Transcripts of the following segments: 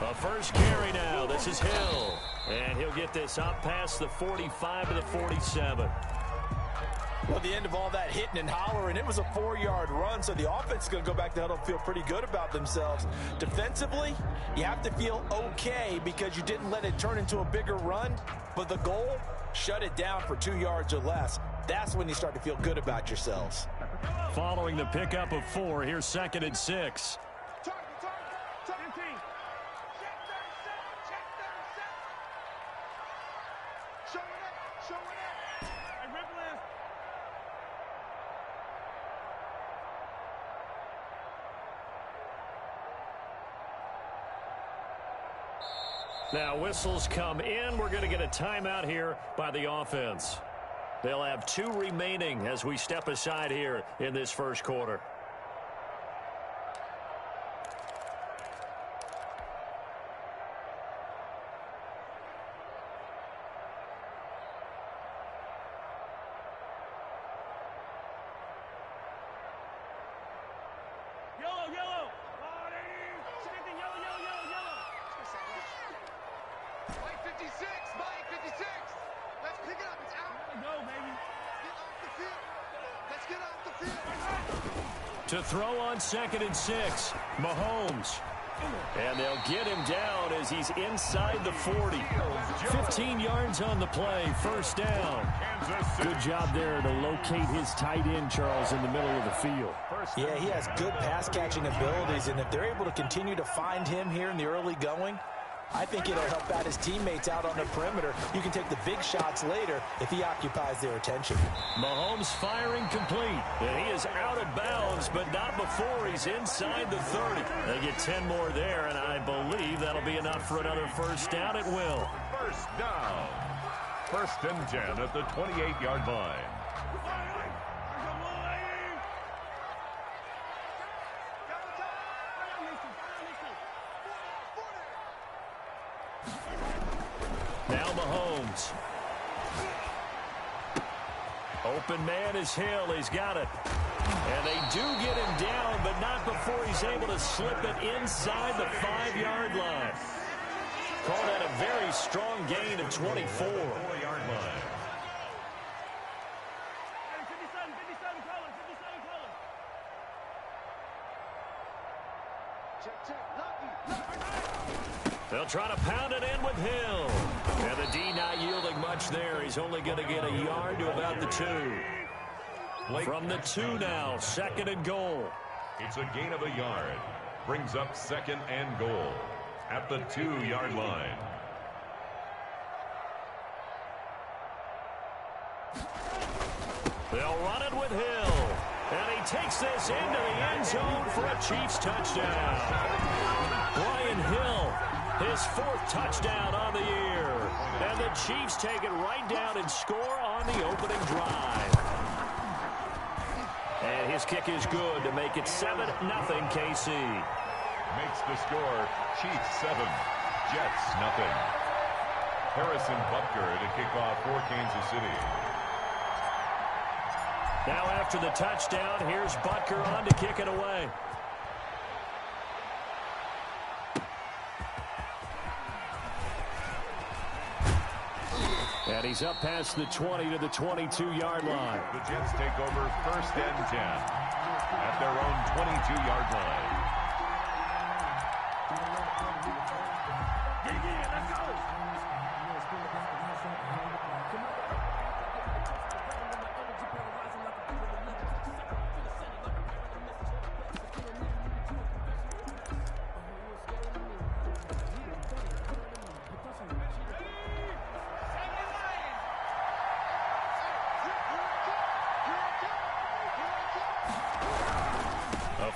A first carry now. This is Hill. And he'll get this up past the 45 to the 47. Well, the end of all that hitting and hollering, it was a 4-yard run, so the offense is going to go back to huddle and feel pretty good about themselves. Defensively, you have to feel okay because you didn't let it turn into a bigger run, but the goal, shut it down for 2 yards or less. That's when you start to feel good about yourselves. Following the pickup of 4, here's 2nd and 6. Now whistles come in. We're going to get a timeout here by the offense. They'll have 2 remaining as we step aside here in this first quarter. To throw on 2nd and 6, Mahomes. And they'll get him down as he's inside the 40. 15 yards on the play, first down. Good job there to locate his tight end, Charles, in the middle of the field. Yeah, he has good pass-catching abilities, and if they're able to continue to find him here in the early going, I think it'll help out his teammates out on the perimeter. You can take the big shots later if he occupies their attention. Mahomes firing complete. And he is out of bounds, but not before he's inside the 30. They get 10 more there, and I believe that'll be enough for another first down. It will. First down. 1st and 10 at the 28-yard line. Now Mahomes. Open man is Hill. He's got it. And they do get him down, but not before he's able to slip it inside the 5-yard line. Call that a very strong gain of 24. 4-yard line. They'll try to pound it in with Hill. And the D not yielding much there. He's only going to get a yard to about the 2. From the 2 now, 2nd and goal. It's a gain of a yard. Brings up 2nd and goal at the 2-yard line. They'll run it with Hill. And he takes this into the end zone for a Chiefs touchdown. Brian Hill, his 4th touchdown on the year. And the Chiefs take it right down and score on the opening drive. And his kick is good to make it 7-0 KC. Makes the score Chiefs 7, Jets 0. Harrison Butker to kick off for Kansas City. Now after the touchdown, here's Butker on to kick it away. And he's up past the 20 to the 22-yard line. The Jets take over 1st and 10 at their own 22-yard line. Let's go.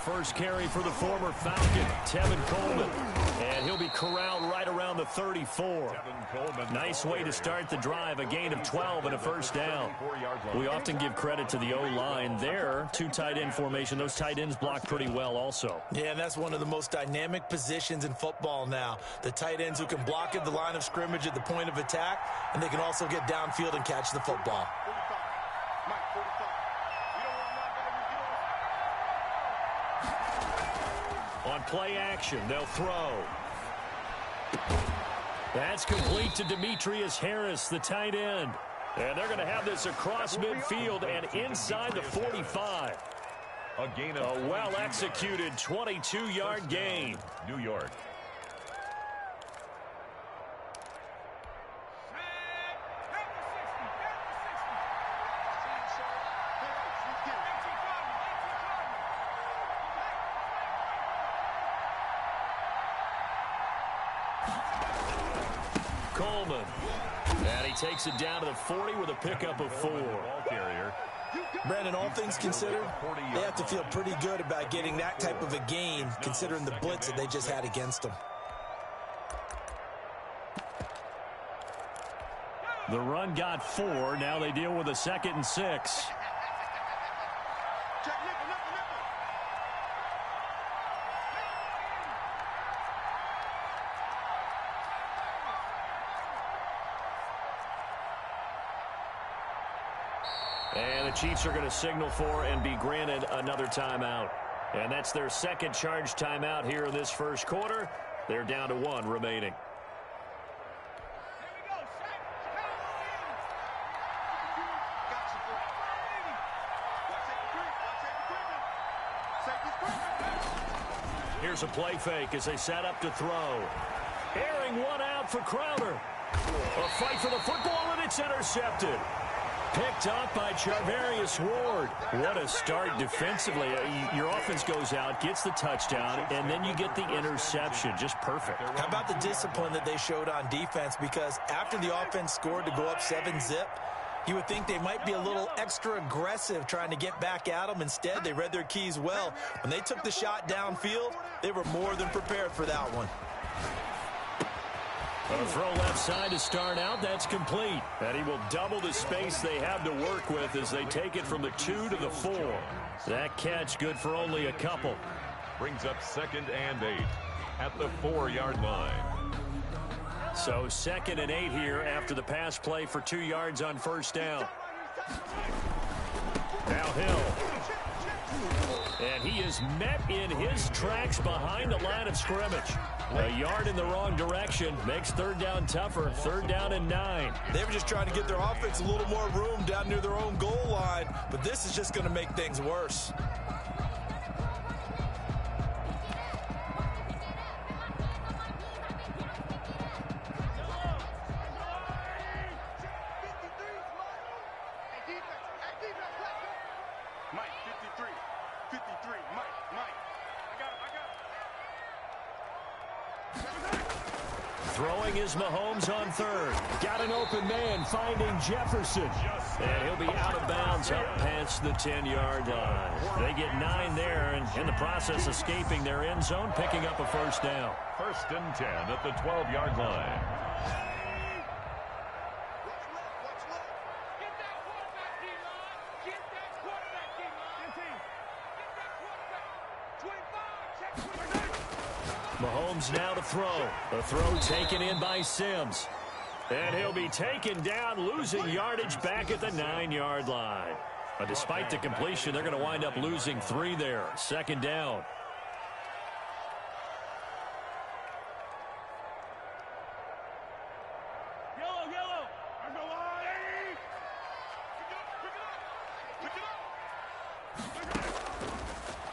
First carry for the former Falcon, Tevin Coleman. And he'll be corralled right around the 34. Nice way to start the drive, a gain of 12 and a first down. We often give credit to the O-line there. 2 tight end formation. Those tight ends block pretty well also. Yeah, and that's one of the most dynamic positions in football now. The tight ends who can block at the line of scrimmage at the point of attack, and they can also get downfield and catch the football. On play action, they'll throw. That's complete to Demetrius Harris, the tight end. And they're going to have this across midfield and inside the 45. A well-executed 22-yard gain. New York. Coleman. And he takes it down to the 40 with a pickup of 4. Brandon, all things considered, they have to feel pretty good about getting that type of a gain, considering the blitz that they just had against them. The run got 4. Now they deal with a 2nd and 6. And the Chiefs are going to signal for and be granted another timeout. And that's their second charge timeout here in this first quarter. They're down to 1 remaining. Here's a play fake as they set up to throw. Airing one out for Crowder. A fight for the football, and it's intercepted. Picked up by Charvarius Ward. What a start defensively. Your offense goes out, gets the touchdown, and then you get the interception. Just perfect. How about the discipline that they showed on defense? Because after the offense scored to go up 7-zip, you would think they might be a little extra aggressive trying to get back at them. Instead, they read their keys well. When they took the shot downfield, they were more than prepared for that one. A throw left side to start out. That's complete. And he will double the space they have to work with as they take it from the 2 to the 4. That catch good for only a couple. Brings up 2nd and 8 at the 4-yard line. So 2nd and 8 here after the pass play for 2 yards on first down. Now Hill. And he is met in his tracks behind the line of scrimmage. A yard in the wrong direction makes 3rd down tougher. 3rd down and 9. They were just trying to get their offense a little more room down near their own goal line, but this is just going to make things worse. Throwing is Mahomes on 3rd. Got an open man finding Jefferson. And he'll be out of bounds up past the 10-yard line. They get 9 there, and in the process escaping their end zone, picking up a first down. 1st and 10 at the 12-yard line. Mahomes now to throw. The throw taken in by Sims. And he'll be taken down, losing yardage back at the 9-yard line. But despite the completion, they're going to wind up losing 3 there. 2nd down.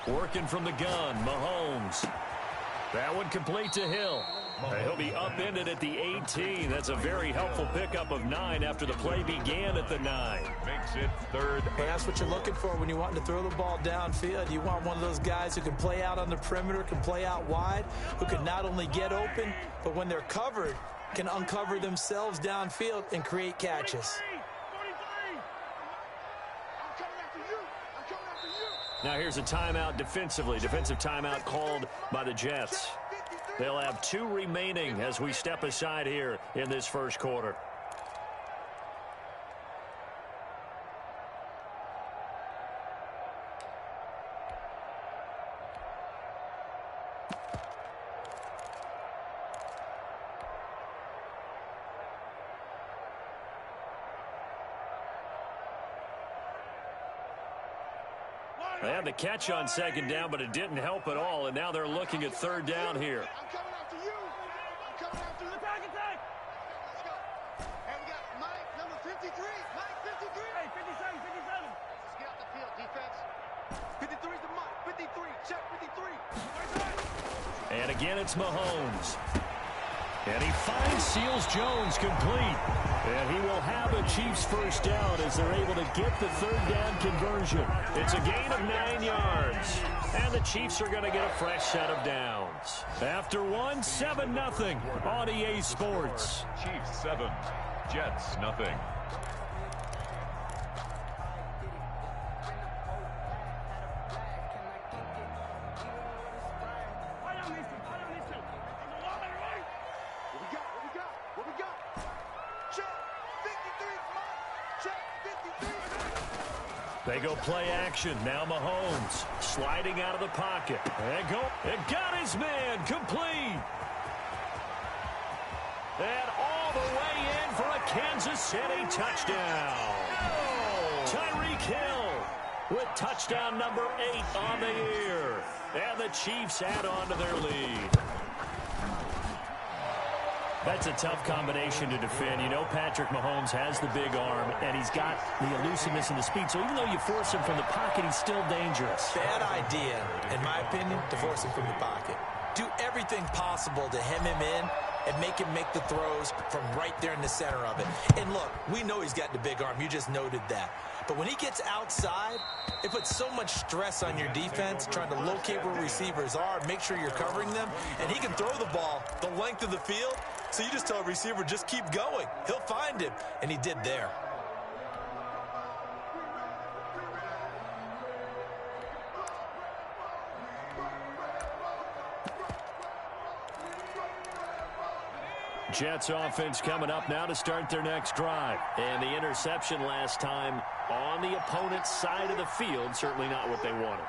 Working from the gun, Mahomes. That one complete to Hill. He'll be upended at the 18. That's a very helpful pickup of 9 after the play began at the 9. Makes it 3rd. Hey, that's what you're looking for when you want to throw the ball downfield. You want one of those guys who can play out on the perimeter, can play out wide, who can not only get open, but when they're covered, can uncover themselves downfield and create catches. Now here's a timeout defensively. Defensive timeout called by the Jets. They'll have 2 remaining as we step aside here in this first quarter. They had the catch on second down, but it didn't help at all, and now they're looking at third down here. I'm coming after you. I'm coming after you. Attack, attack. Let's go. And we got Mike, number 53. Mike, 53. Hey, 57, 57. Let's get out the field, defense. 53 is the Mike. 53. Check 53. And again, it's Mahomes. And he finds Seals-Jones complete. And he will have a Chiefs first down as they're able to get the third down conversion. It's a gain of 9 yards. And the Chiefs are going to get a fresh set of downs. After one, 7-0 on EA Sports. Chiefs 7, Jets nothing. They go play action. Now Mahomes sliding out of the pocket. And got his man complete. And all the way in for a Kansas City touchdown. Tyreek Hill with touchdown number 8 on the year. And the Chiefs add on to their lead. That's a tough combination to defend. You know Patrick Mahomes has the big arm, and he's got the elusiveness and the speed. So even though you force him from the pocket, he's still dangerous. Bad idea, in my opinion, to force him from the pocket. Do everything possible to hem him in and make him make the throws from right there in the center of it. And look, we know he's got the big arm. You just noted that. But when he gets outside, it puts so much stress on your defense trying to locate where receivers are, make sure you're covering them, and he can throw the ball the length of the field. So you just tell a receiver, just keep going. He'll find him, and he did there. Jets offense coming up now to start their next drive. And the interception last time on the opponent's side of the field, certainly not what they wanted.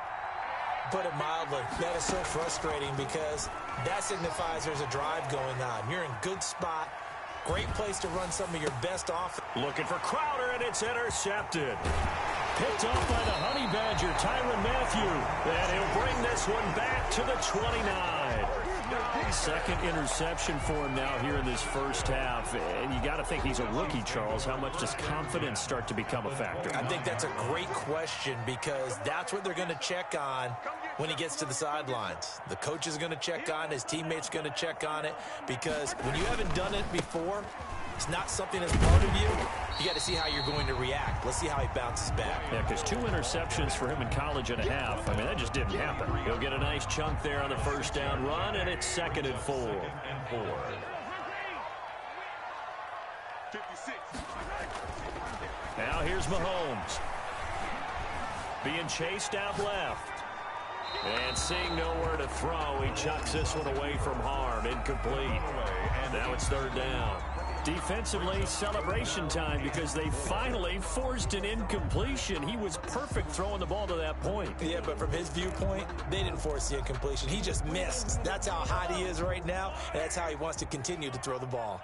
Put it mildly, that is so frustrating because that signifies there's a drive going on. You're in good spot. Great place to run some of your best offense. Looking for Crowder, and it's intercepted. Picked off by the Honey Badger, Tyrann Mathieu. And he'll bring this one back to the 29. Second interception for him now here in this first half. And you got to think he's a rookie, Charles. How much does confidence start to become a factor? I think that's a great question because that's what they're going to check on when he gets to the sidelines. The coach is going to check on it. His teammates going to check on it because when you haven't done it before, it's not something that's part of you. You got to see how you're going to react. Let's see how he bounces back. Yeah, because 2 interceptions for him in college and a half. I mean, that just didn't happen. He'll get a nice chunk there on the first down run, and it's 2nd and 4. 56. Now here's Mahomes. Being chased out left. And seeing nowhere to throw, he chucks this one away from harm. Incomplete. And now it's 3rd down. Defensively, celebration time because they finally forced an incompletion. He was perfect throwing the ball to that point. Yeah, but from his viewpoint, they didn't force the incompletion. He just missed. That's how hot he is right now, and that's how he wants to continue to throw the ball.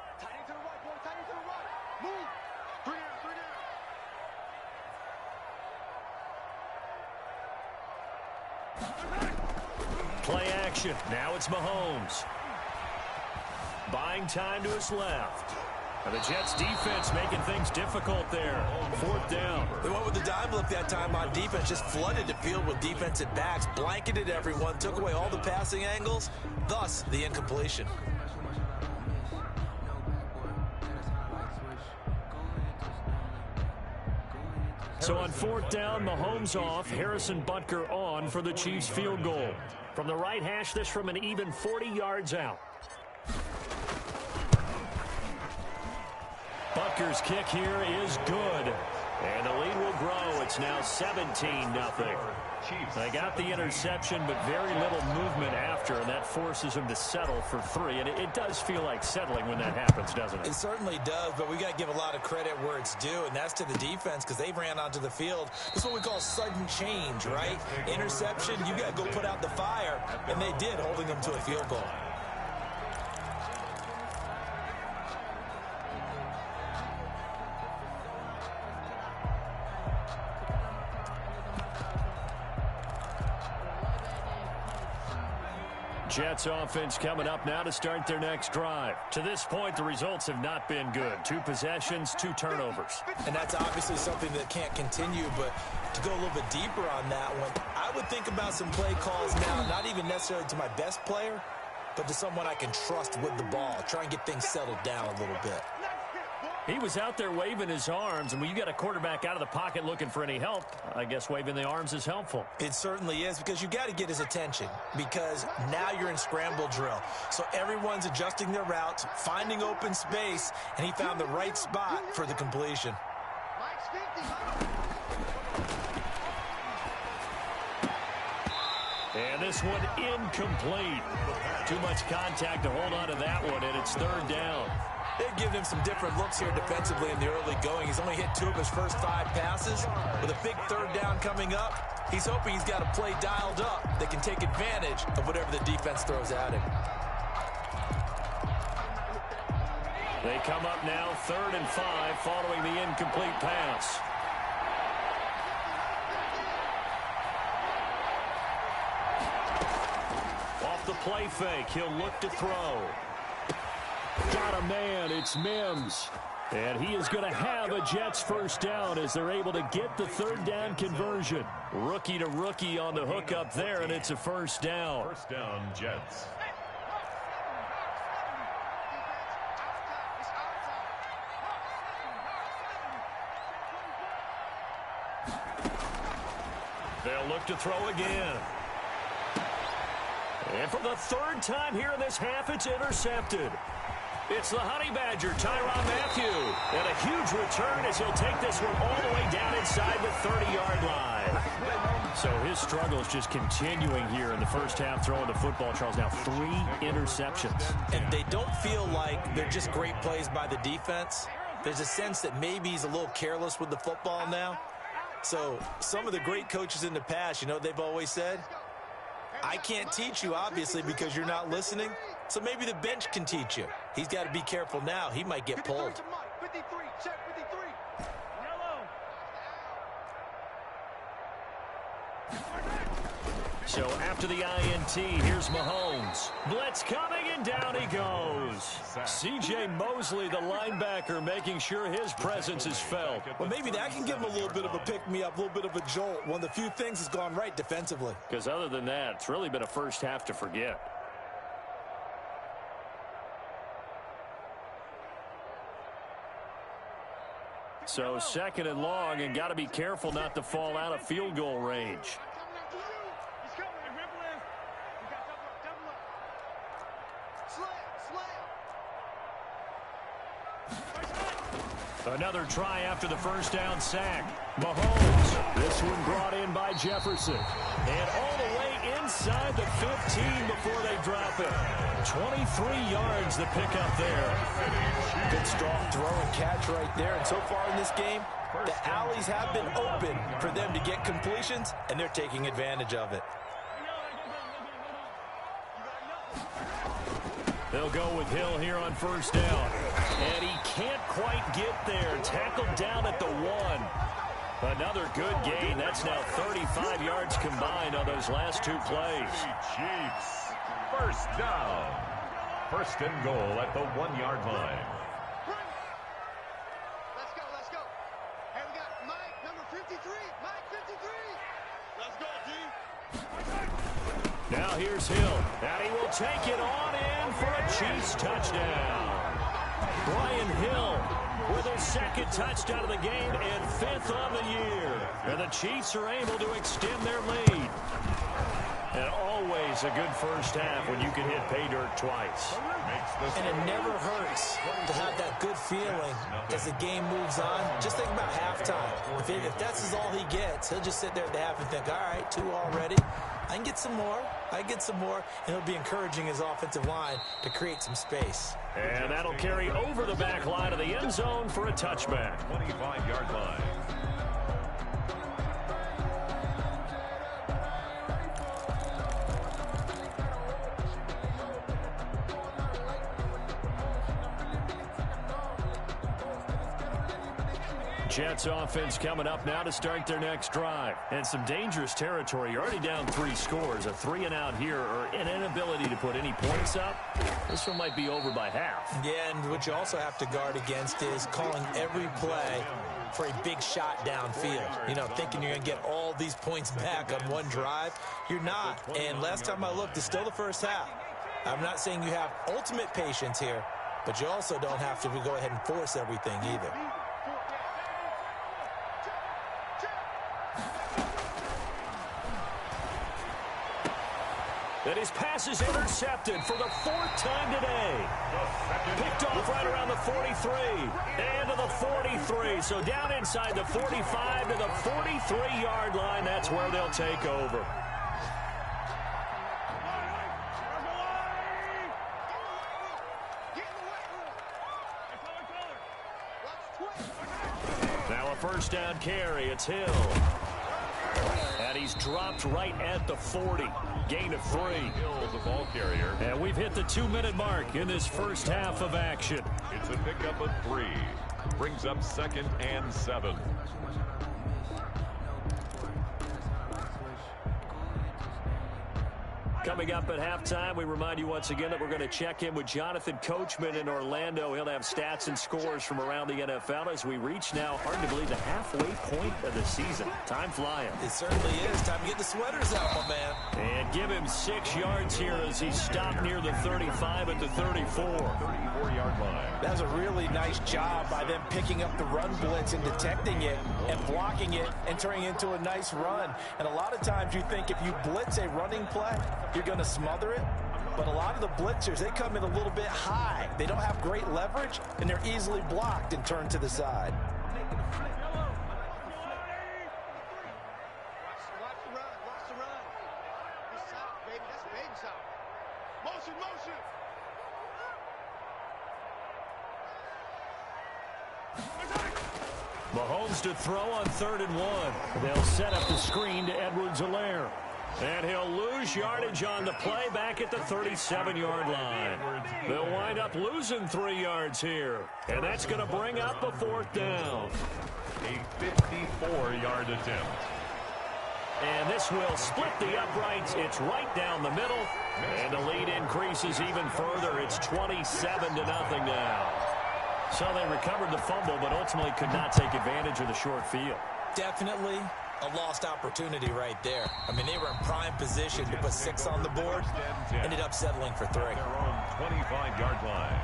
Play action. Now it's Mahomes. Buying time to his left. And the Jets defense making things difficult there. 4th down. They went with the dime look that time on defense, just flooded the field with defensive backs, blanketed everyone, took away all the passing angles, thus the incompletion. So on 4th down, Mahomes off, Harrison Butker on for the Chiefs field goal. From the right hash, this from an even 40 yards out. Butker's kick here is good. And the lead will grow. It's now 17-0. They got the interception, but very little movement after, and that forces them to settle for 3. And it does feel like settling when that happens, doesn't it? It certainly does, but we got to give a lot of credit where it's due, and that's to the defense because they ran onto the field. This is what we call sudden change, right? Interception, you got to go put out the fire, and they did, holding them to a field goal. Jets offense coming up now to start their next drive. To this point, the results have not been good. 2 possessions, 2 turnovers. And that's obviously something that can't continue, but to go a little bit deeper on that one, I would think about some play calls now, not even necessarily to my best player, but to someone I can trust with the ball. Try and get things settled down a little bit. He was out there waving his arms, and when you got a quarterback out of the pocket looking for any help, I guess waving the arms is helpful. It certainly is, because you got to get his attention, because now you're in scramble drill. So everyone's adjusting their routes, finding open space, and he found the right spot for the completion. And this one incomplete. Too much contact to hold on to that one, and it's 3rd down. They've given him some different looks here defensively in the early going. He's only hit 2 of his first 5 passes. With a big 3rd down coming up, he's hoping he's got a play dialed up that can take advantage of whatever the defense throws at him. They come up now 3rd and 5 following the incomplete pass. Off the play fake, he'll look to throw. Got a man, it's Mims. And he is going to have a Jets 1st down as they're able to get the 3rd down conversion. Rookie to rookie on the hook up there, and it's a 1st down. 1st down, Jets. They'll look to throw again. And for the 3rd time here in this half, it's intercepted. It's the Honey Badger, Tyrann Mathieu. And a huge return as he'll take this one all the way down inside the 30-yard line. So his struggle is just continuing here in the first half throwing the football, Charles. Now 3 interceptions. And they don't feel like they're just great plays by the defense. There's a sense that maybe he's a little careless with the football now. So some of the great coaches in the past, you know, they've always said, I can't teach you, obviously, because you're not listening. So maybe the bench can teach you. He's got to be careful now. He might get pulled. 53, check 53. So after the INT, here's Mahomes. Blitz coming, and down he goes. C.J. Mosley, the linebacker, making sure his presence is felt. Well, maybe that can give him a little bit of a pick-me-up, a little bit of a jolt. One of the few things that's gone right defensively. Because other than that, it's really been a first half to forget. So 2nd and long, and got to be careful not to fall out of field goal range. Another try after the 1st down sack. Mahomes. This one brought in by Jefferson. And all the way inside the 15 before they drop it. 23 yards the pickup there. Good strong throw and catch right there. And so far in this game, the alleys have been open for them to get completions, and they're taking advantage of it. They'll go with Hill here on 1st down. And he can't quite get there. Tackled down at the 1. Another good gain. That's now 35 yards combined on those last 2 plays. Chiefs. 1st down. 1st and goal at the 1-yard line. Let's go, let's go. Hey, we got Mike, number 53. Mike, 53. Let's go, D. Now here's Hill. And he will take it on in for a Chiefs touchdown. Brian Hill with his 2nd touchdown of the game and 5th on the year. And the Chiefs are able to extend their lead. And always a good first half when you can hit pay dirt twice. And it never hurts to have that good feeling as the game moves on. Just think about halftime. If that's all he gets, he'll just sit there at the half and think, all right, 2 already. I can get some more. I can get some more. And he'll be encouraging his offensive line to create some space. And that'll carry over the back line of the end zone for a touchback. 25-yard line. Jets offense coming up now to start their next drive. And some dangerous territory. You're already down 3 scores. A 3-and-out here or an inability to put any points up. This one might be over by half. Yeah, and what you also have to guard against is calling every play for a big shot downfield. You know, thinking you're going to get all these points back on one drive. You're not. And last time I looked, it's still the first half. I'm not saying you have ultimate patience here, but you also don't have to go ahead and force everything either. And his pass is intercepted for the 4th time today. Picked off right around the 43 and to the 43. So down inside the 45 to the 43-yard line. That's where they'll take over. Now a first down carry. It's Hill. And he's dropped right at the 40. Gain of 3. Hill, the ball carrier. And we've hit the 2-minute mark in this first half of action. It's a pickup of 3. Brings up 2nd and 7. Coming up at halftime, we remind you once again that we're going to check in with Jonathan Coachman in Orlando. He'll have stats and scores from around the NFL as we reach now, hard to believe, the halfway point of the season. Time flying. It certainly is. Time to get the sweaters out, my man. And give him 6 yards here as he stopped near the 35 at the 34. 34-yard line. That was a really nice job by them picking up the run blitz and detecting it and blocking it and turning it into a nice run. And a lot of times you think if you blitz a running play, you're going to smother it. But a lot of the blitzers, they come in a little bit high. They don't have great leverage, and they're easily blocked and turned to the side. Watch the run. Watch the run. This south, baby. That's big south. Motion, motion. Mahomes to throw on 3rd and 1. They'll set up the screen to Edwards-Helaire. And he'll lose yardage on the play back at the 37-yard line. They'll wind up losing 3 yards here. And that's going to bring up a 4th down. A 54-yard attempt. And this will split the uprights. It's right down the middle. And the lead increases even further. It's 27-0 now. So they recovered the fumble, but ultimately could not take advantage of the short field. Definitely a lost opportunity right there. I mean, they were in prime position to put 6 on the board. Ended up settling for 3. Their own 25-yard line.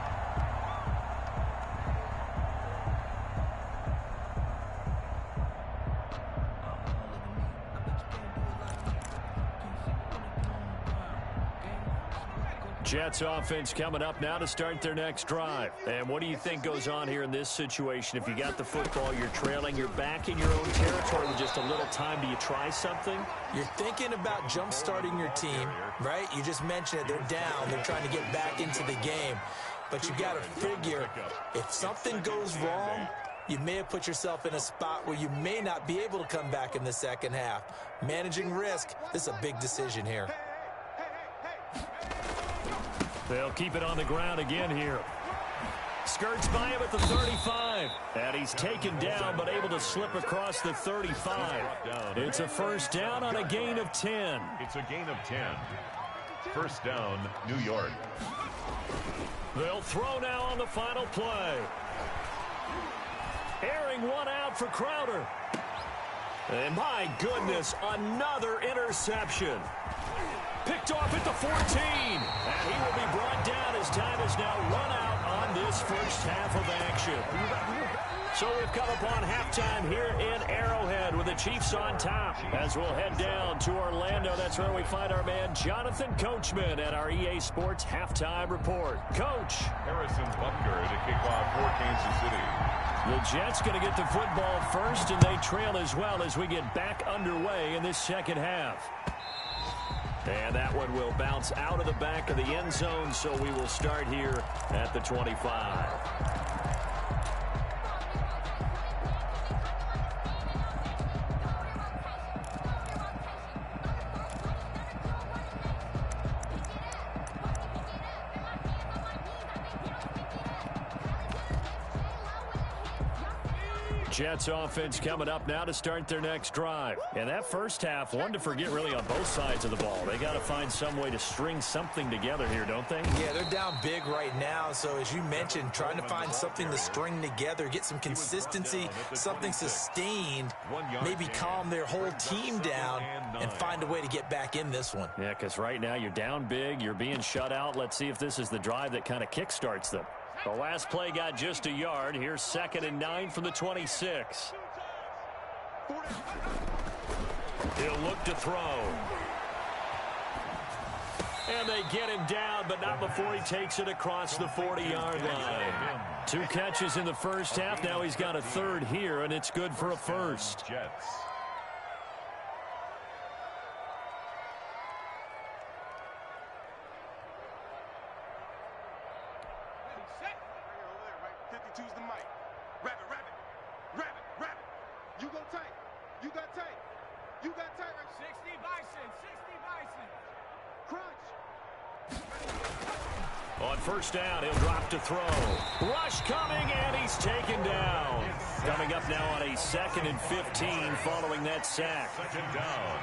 Jets offense coming up now to start their next drive. And what do you think goes on here in this situation? If you got the football, you're trailing, you're back in your own territory with just a little time. Do you try something? You're thinking about jump-starting your team, right? You just mentioned it. They're down. They're trying to get back into the game. But you got to figure, if something goes wrong, you may have put yourself in a spot where you may not be able to come back in the second half. Managing risk, this is a big decision here. They'll keep it on the ground again here. Skirts by him at the 35. And he's taken down, but able to slip across the 35. It's a 1st down on a gain of 10. It's a gain of 10. 1st down, New York. They'll throw now on the final play. Airing one out for Crowder. And my goodness, another interception. Picked off at the 14. And he will be brought down as time is now run out on this first half of action. So we've come upon halftime here in Arrowhead with the Chiefs on top. As we'll head down to Orlando, that's where we find our man Jonathan Coachman at our EA Sports Halftime Report. Coach. Harrison Butker to kick off for Kansas City. The Jets going to get the football first, and they trail as well as we get back underway in this second half. And that one will bounce out of the back of the end zone, so we will start here at the 25. Jets offense coming up now to start their next drive. And that first half, one to forget really on both sides of the ball. They got to find some way to string something together here, don't they? Yeah, they're down big right now. So as you mentioned, trying to find something to string together, get some consistency, something sustained, maybe calm their whole team down and find a way to get back in this one. Yeah, because right now you're down big, you're being shut out. Let's see if this is the drive that kind of kickstarts them. The last play got just a yard. Here's 2nd and 9 from the 26. He'll look to throw. And they get him down, but not before he takes it across the 40-yard line. 2 catches in the first half. Now he's got a third here, and it's good for a first. Jets. On first down, he'll drop to throw. Rush coming, and he's taken down. Coming up now on a 2nd and 15 following that sack. 2nd down.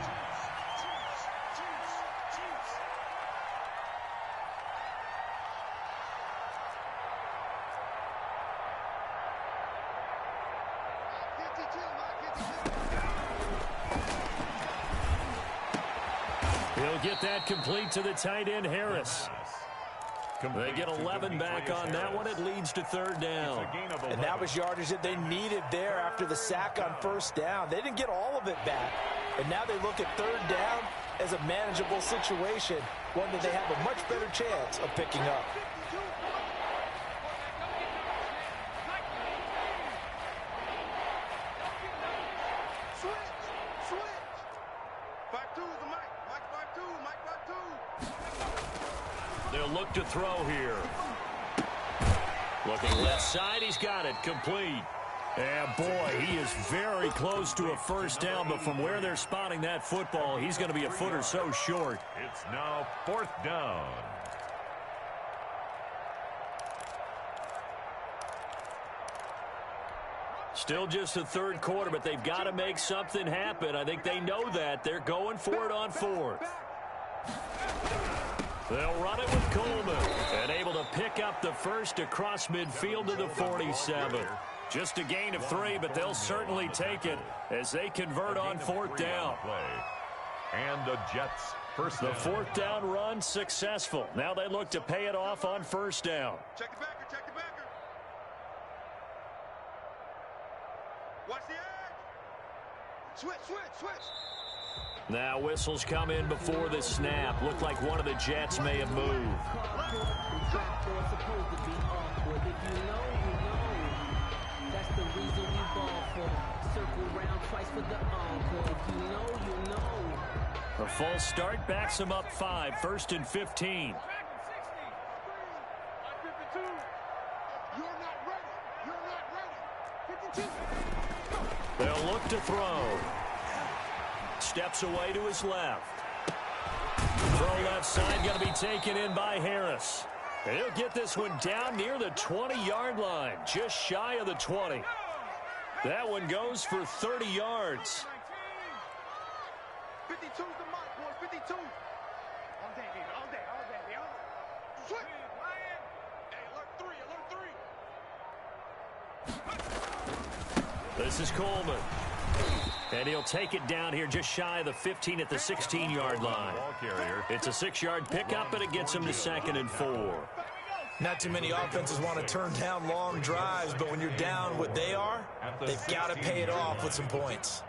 He'll get that complete to the tight end, Harris. They get 11 back on that one. It leads to 3rd down. And that was yardage that they needed there after the sack on first down. They didn't get all of it back. And now they look at 3rd down as a manageable situation, one that they have a much better chance of picking up. They'll look to throw here. Looking left side, he's got it, complete. And boy, he is very close to a first down, but from where they're spotting that football, he's going to be a foot or so short. It's now 4th down. Still just the 3rd quarter, but they've got to make something happen. I think they know that. They're going for it on 4th. They'll run it with Coleman, and able to pick up the first across midfield to the 47. Just a gain of 3, but they'll certainly take it as they convert on 4th down. And the Jets first down. The 4th down run successful. Now they look to pay it off on 1st down. Check the backer, check the backer. Watch the edge. Switch. Now whistles come in before the snap. Looked like one of the Jets may have moved. A false start backs him up 5. 1st and 15. They'll look to throw. Steps away to his left. Throw left side going to be taken in by Harris. And he'll get this one down near the 20-yard line, just shy of the 20. That one goes for 30 yards. 52's the mark, boys. 52. All day, baby. All day. Switch. Hey, alert 3. This is Coleman. And he'll take it down here just shy of the 15 at the 16-yard line. It's a 6-yard pickup, and it gets him to 2nd and 4. Not too many offenses want to turn down long drives, but when you're down what they are, they've got to pay it off with some points.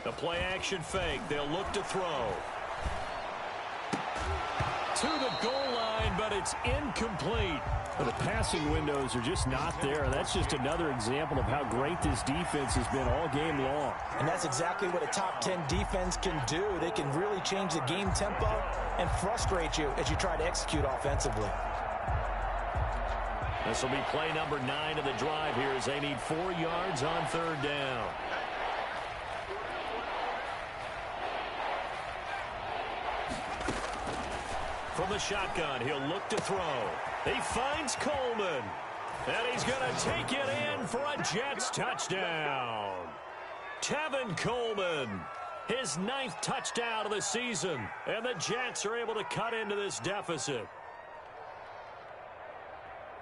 The play-action fake. They'll look to throw. To the goal line, but it's incomplete. Well, the passing windows are just not there. That's just another example of how great this defense has been all game long. And that's exactly what a top 10 defense can do. They can really change the game tempo and frustrate you as you try to execute offensively. This will be play number 9 of the drive here as they need 4 yards on 3rd down. From the shotgun, he'll look to throw. He finds Coleman. And he's going to take it in for a Jets touchdown. Tevin Coleman, his 9th touchdown of the season. And the Jets are able to cut into this deficit.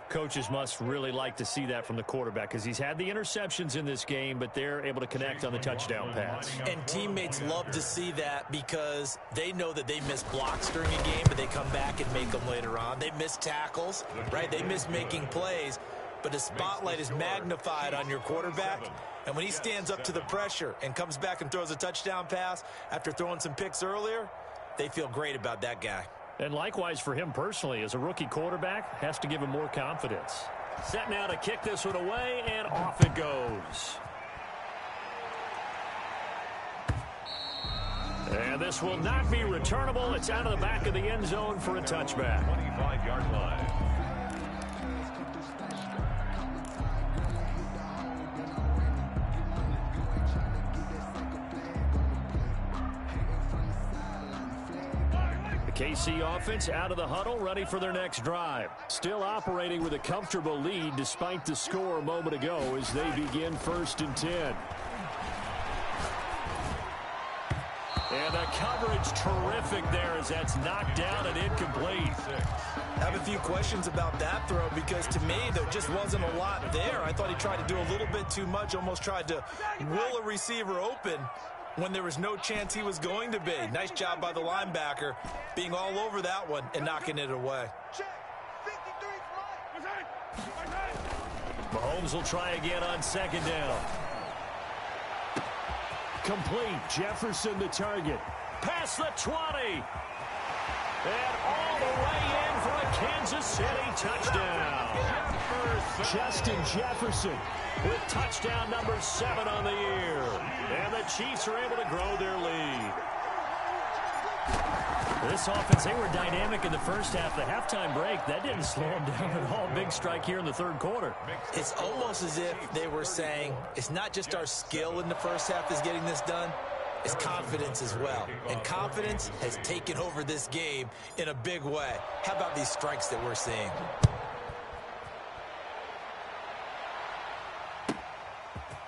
Coaches must really like to see that from the quarterback because he's had the interceptions in this game, but they're able to connect on the touchdown pass. And teammates love to see that because they know that they miss blocks during a game, but they come back and make them later on. They miss tackles, right? They miss making plays, but the spotlight is magnified on your quarterback. And when he stands up to the pressure and comes back and throws a touchdown pass after throwing some picks earlier, they feel great about that guy. And likewise for him personally, as a rookie quarterback, has to give him more confidence. Set now to kick this one away, and off it goes. And this will not be returnable. It's out of the back of the end zone for a touchback. 25-yard line. KC offense out of the huddle, ready for their next drive. Still operating with a comfortable lead despite the score a moment ago as they begin 1st and 10. And the coverage terrific there as that's knocked down and incomplete. I have a few questions about that throw because to me there just wasn't a lot there. I thought he tried to do a little bit too much, almost tried to will a receiver open when there was no chance he was going to be. Nice job by the linebacker being all over that one and knocking it away. Mahomes will try again on 2nd down. Complete. Jefferson the target. Past the 20. And all the way in for a Kansas City touchdown. Justin Jefferson with touchdown number 7 on the year. And the Chiefs are able to grow their lead. This offense, they were dynamic in the first half. The halftime break, that didn't slow them down at all. Big strike here in the 3rd quarter. It's almost as if they were saying, it's not just our skill in the first half is getting this done. It's confidence as well. And confidence has taken over this game in a big way. How about these strikes that we're seeing?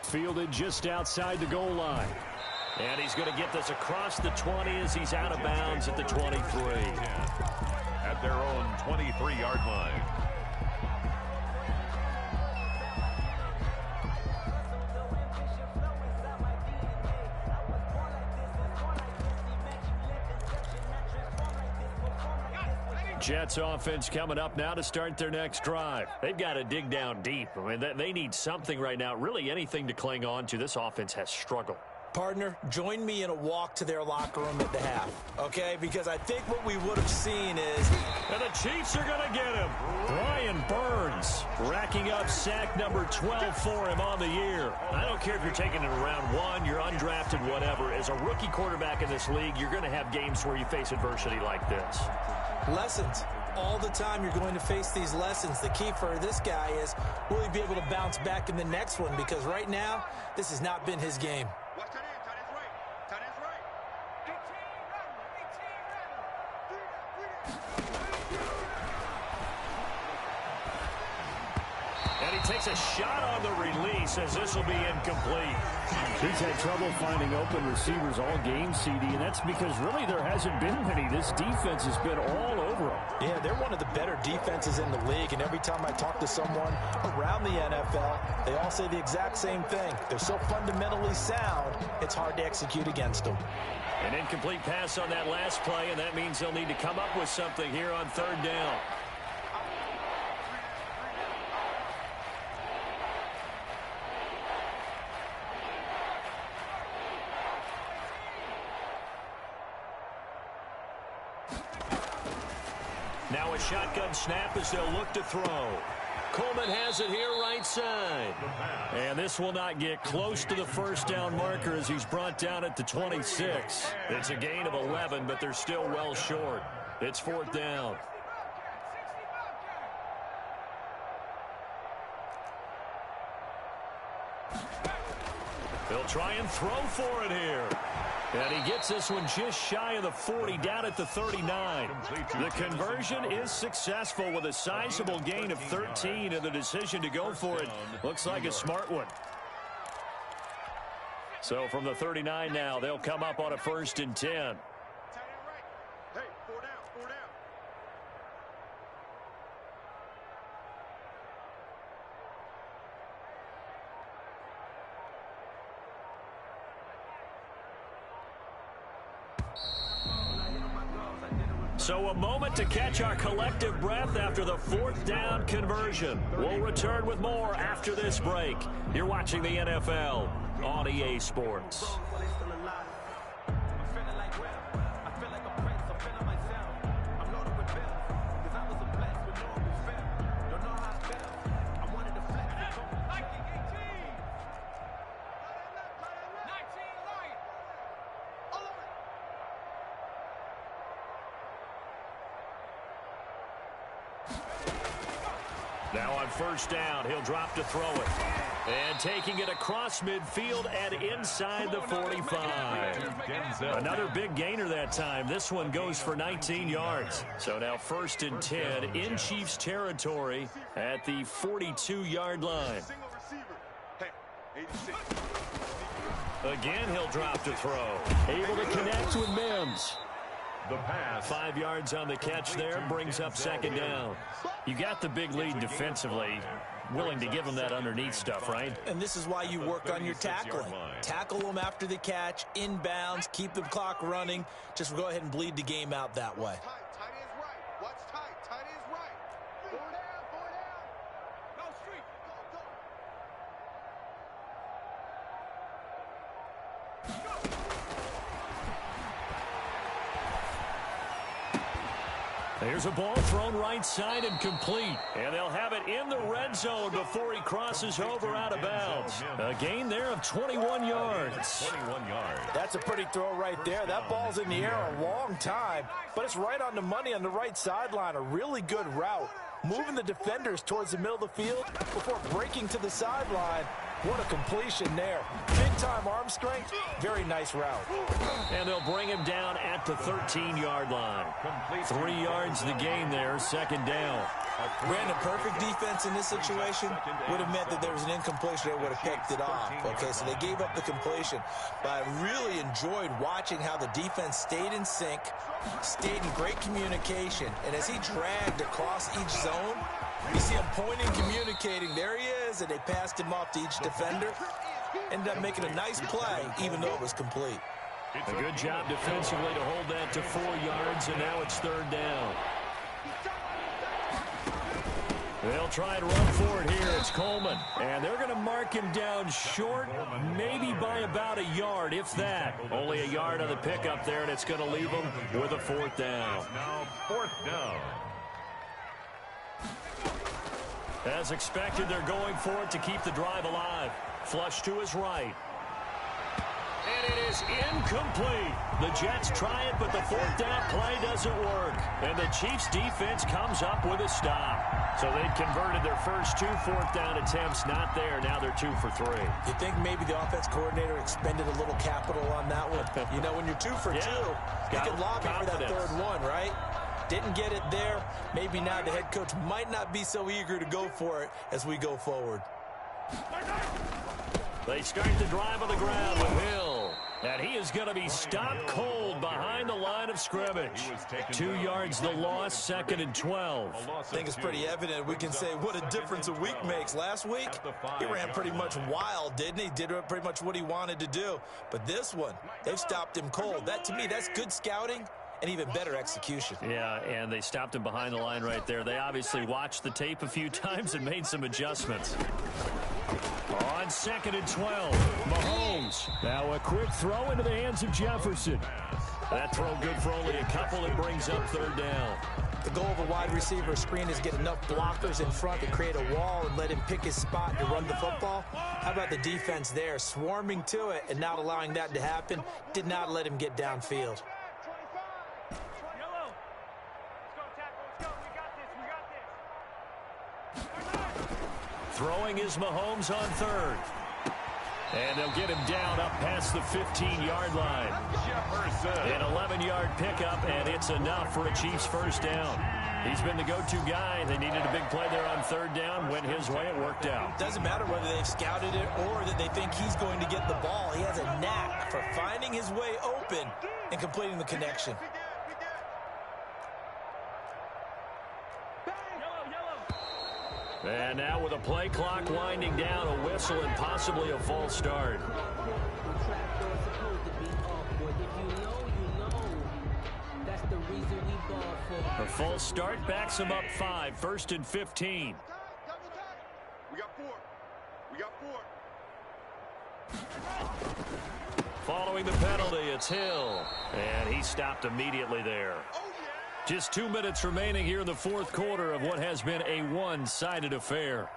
Fielded just outside the goal line. And he's going to get this across the 20 as he's out of bounds at the 23. At their own 23-yard line. Jets offense coming up now to start their next drive. They've got to dig down deep. I mean, they need something right now, really anything to cling on to. This offense has struggled. Partner, join me in a walk to their locker room at the half, okay? Because I think what we would have seen is... And the Chiefs are going to get him. Brian Burns racking up sack number 12 for him on the year. I don't care if you're taking it in round 1, you're undrafted, whatever. As a rookie quarterback in this league, you're going to have games where you face adversity like this. Lessons. All the time you're going to face these lessons. The key for this guy is, will he be able to bounce back in the next one? Because right now, this has not been his game. Watch tight end, tight end's right. Tight end's right. And he takes a shot on the release as this will be incomplete. He's had trouble finding open receivers all game, CD, and that's because really there hasn't been many. This defense has been all over him. Yeah, they're one of the better defenses in the league, and every time I talk to someone around the NFL, they all say the exact same thing. They're so fundamentally sound, it's hard to execute against them. An incomplete pass on that last play, and that means they'll need to come up with something here on 3rd down. Now a shotgun snap as they'll look to throw. Coleman has it here right side. And this will not get close to the 1st down marker as he's brought down at the 26. It's a gain of 11, but they're still well short. It's 4th down. They'll try and throw for it here. And he gets this one just shy of the 40, down at the 39. The conversion is successful with a sizable gain of 13, and the decision to go for it looks like a smart one. So from the 39 now, they'll come up on a 1st and 10. Hey, 4 down, 4 down. So a moment to catch our collective breath after the 4th down conversion. We'll return with more after this break. You're watching the NFL on EA Sports. Now on 1st down, he'll drop to throw it. And taking it across midfield and inside the 45. Another big gainer that time. This one goes for 19 yards. So now 1st and 10 in Chiefs territory at the 42-yard line. Again, he'll drop to throw. Able to connect with Mims. The pass. 5 yards on the catch there, brings up 2nd down. You got the big lead defensively. Willing to give them that underneath stuff, right? And this is why you work on your tackling. Tackle them after the catch, inbounds, keep the clock running. Just go ahead and bleed the game out that way. Tight is right. What's tight? Tight is right. 4 down, 4 down. No street. Go, go. There's a ball thrown right side and complete. And they'll have it in the red zone before he crosses over out of bounds. A gain there of 21 yards. 21 yards. That's a pretty throw right there. That ball's in the air a long time, but it's right on the money on the right sideline. A really good route. Moving the defenders towards the middle of the field before breaking to the sideline. What a completion there. Big-time arm strength. Very nice route. And they'll bring him down at the 13-yard line. 3 yards the gain there, 2nd down. Brandon, perfect defense in this situation would have meant that there was an incompletion. They would have picked it off. Okay, so they gave up the completion. But I really enjoyed watching how the defense stayed in sync, stayed in great communication, and as he dragged across each zone, you see him pointing, communicating. There he is, and they passed him off to each defender. Ended up making a nice play, even though it was complete. A good job defensively to hold that to 4 yards, and now it's 3rd down. They'll try and run for it here. It's Coleman. And they're going to mark him down short, maybe by about a yard, if that. Only a yard on the pickup there, and it's going to leave him with a 4th down. Now 4th down. As expected, they're going for it to keep the drive alive. Flush to his right. And it is incomplete. The Jets try it, but the 4th down play doesn't work. And the Chiefs defense comes up with a stop. So they'd converted their first 2 4th down attempts. Not there. Now they're 2 for 3. You think maybe the offense coordinator expended a little capital on that one? You know, when you're 2 for 2, you can lobby for that 3rd one, right? Didn't get it there. Maybe now the head coach might not be so eager to go for it as we go forward. They start the drive on the ground with Hill. And he is going to be stopped cold behind the line of scrimmage. 2 yards the loss, 2nd and 12. I think it's pretty evident. We can say what a difference a week makes. Last week, he ran pretty much wild, didn't he? Did pretty much what he wanted to do. But this one, they've stopped him cold. That, to me, that's good scouting and even better execution. Yeah, and they stopped him behind the line right there. They obviously watched the tape a few times and made some adjustments. On 2nd and 12, Mahomes. Now a quick throw into the hands of Jefferson. That throw good for only a couple. It brings up 3rd down. The goal of a wide receiver screen is get enough blockers in front to create a wall and let him pick his spot to run the football. How about the defense there, swarming to it and not allowing that to happen? Did not let him get downfield. Throwing is Mahomes on 3rd. And they'll get him down up past the 15-yard line. Jefferson. An 11-yard pickup, and it's enough for a Chiefs first down. He's been the go-to guy. They needed a big play there on third down. Went his way. It worked out. Doesn't matter whether they've scouted it or that they think he's going to get the ball. He has a knack for finding his way open and completing the connection. And now with a play clock winding down, a whistle and possibly a false start. A false start backs him up 5, 1st and 15. We got 4. We got 4. Following the penalty, it's Hill. And he stopped immediately there. Just 2 minutes remaining here in the fourth quarter of what has been a one-sided affair.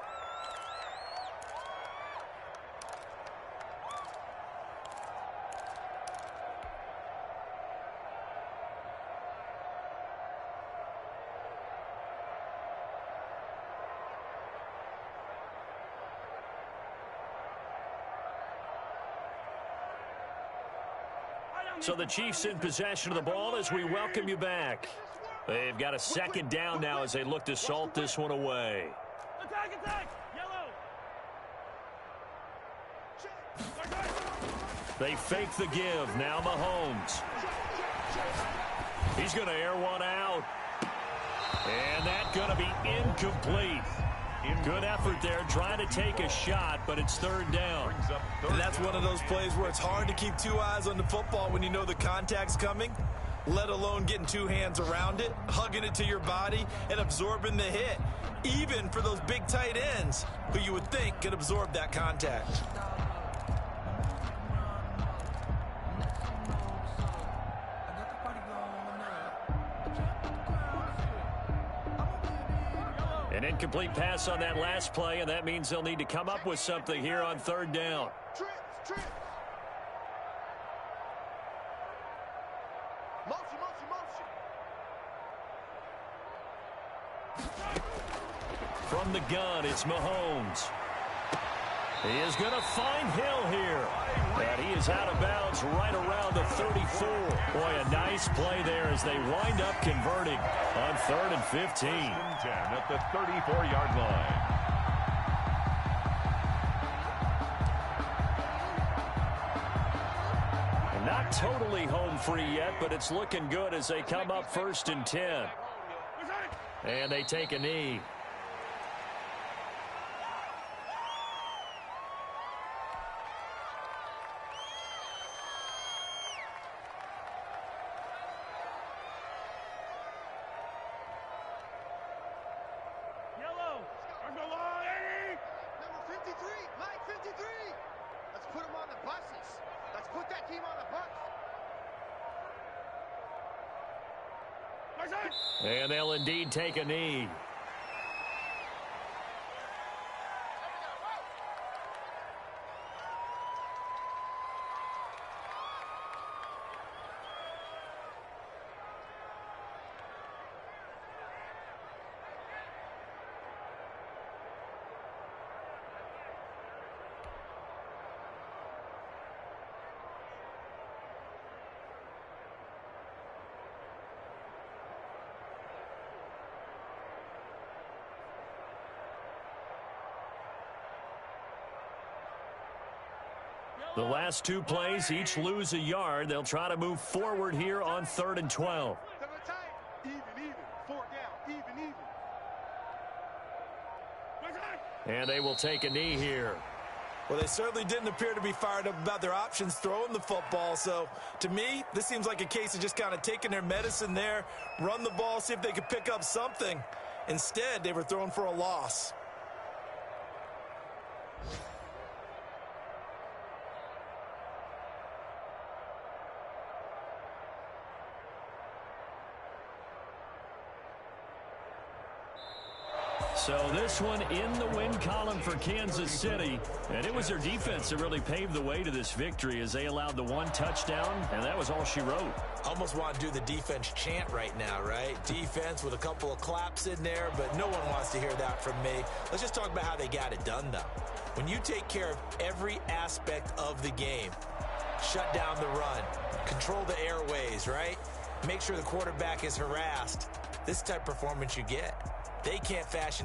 So the Chiefs in possession of the ball as we welcome you back. They've got a second down now as they look to salt this one away. Attack, attack! Yellow! They fake the give. Now Mahomes. He's going to air one out. And that's going to be incomplete. Good effort there, trying to take a shot, but it's third down. And that's one of those plays where it's hard to keep 2 eyes on the football when you know the contact's coming, let alone getting 2 hands around it, hugging it to your body, and absorbing the hit, even for those big tight ends who you would think could absorb that contact. An incomplete pass on that last play, and that means they'll need to come up with something here on third down. Trips. Motion. From the gun, it's Mahomes. He is going to find Hill here. And he is out of bounds right around the 34. Boy, a nice play there as they wind up converting on 3rd and 15. 10 at the 34-yard line. And not totally home free yet, but it's looking good as they come up 1st and 10. And they take a knee. And they'll indeed take a knee. The last 2 plays, each lose a yard. They'll try to move forward here on 3rd and 12. Even. 4 down. Even. And they will take a knee here. Well, they certainly didn't appear to be fired up about their options throwing the football. So, to me, this seems like a case of just kind of taking their medicine there, run the ball, see if they could pick up something. Instead, they were throwing for a loss. So this one in the win column for Kansas City. And it was their defense that really paved the way to this victory as they allowed the 1 touchdown, and that was all she wrote. Almost want to do the defense chant right now, right? Defense with a couple of claps in there, but no one wants to hear that from me. Let's just talk about how they got it done, though. When you take care of every aspect of the game, shut down the run, control the airways, right? Make sure the quarterback is harassed. This type of performance you get. They can't fashion